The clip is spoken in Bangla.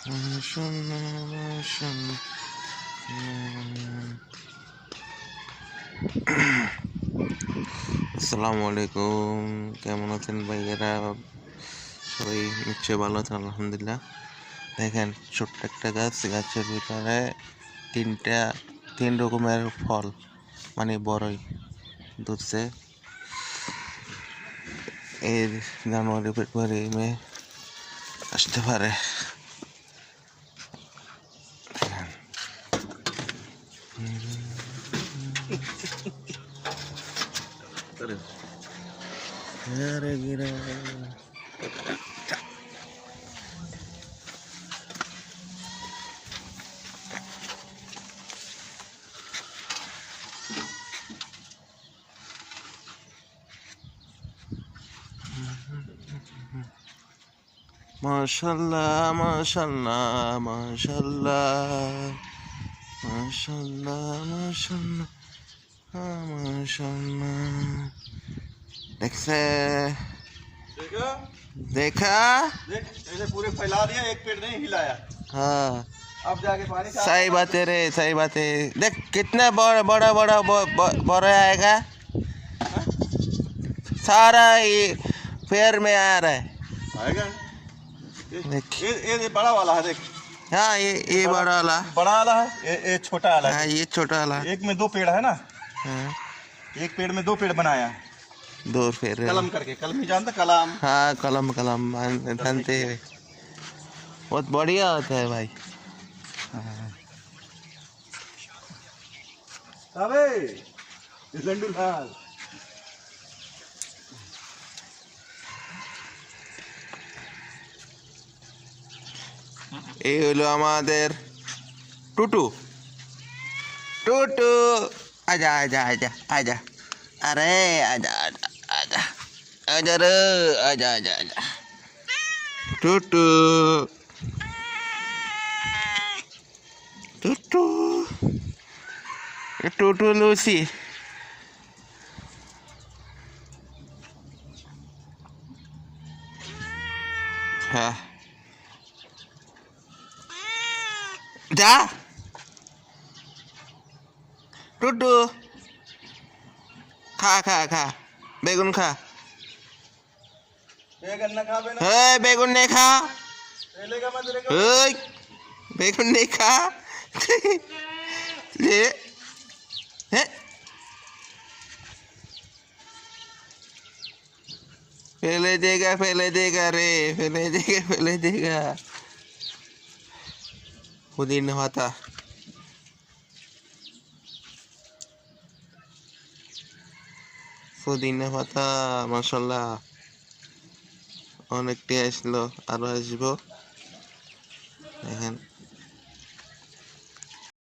আসসালামু আলাইকুম, কেমন আছেন ভাইয়েরা? সবাই নিশ্চয়ই ভালো আছেন, আলহামদুলিল্লাহ। দেখেন, ছোট্ট একটা গাছের ভিতরে তিন রকমের ফল, মানে বড়ই ধরছে। এর জানুয়ারি ফেব্রুয়ারি মে আসতে পারে। মাশাআল্লাহ মাশাআল্লাহ মাশাআল্লাহ মাশাআল্লাহ মাশাআল্লাহ माशाल्लाह। देखा देखा देख ऐसे पूरे फैला दिया, एक पेड़ नहीं हिलाया। हाँ, अब जाके पानी सही बात है रे, सही बात है। देख कितना बड़ा बड़ा बड़ा बड़ा आएगा, सारा ये पेड़ में आ रहा है। आएगा। देख ये बड़ा वाला है, देख। हाँ, ये बड़ा वाला है, ये छोटा वाला है। हाँ, ये छोटा वाला। एक में दो पेड़ है ना। हाँ, एक पेड़ में दो पेड़ बनाया, दो पेड़ कलम करके। कलम ही जानता, कलम। हाँ, कलम कलम जानते हैं, बहुत बढ़िया होता है भाई। अबे लंडू लाल, এই হলো আমাদের টুটু। টুটু আজা আজা আজা আজা, আরে আজা আজা আজা আজা রে, আজা আজা আজা টুটু টুটু টুটু লুসি। হ্যাঁ, যা টুটু, খা খা খা, বেগুন খা। बेगन ना खा बेना। বেগুন নে খা, लेगा मत रे। বেগুন নে খা। ले ফেলে দেगा রে, ফেলে देगा। পুদিনা পাতা, পুদিনা পাতা, মাশাআল্লাহ অনেকটাই আসলো, আরো আসবো। দেখেন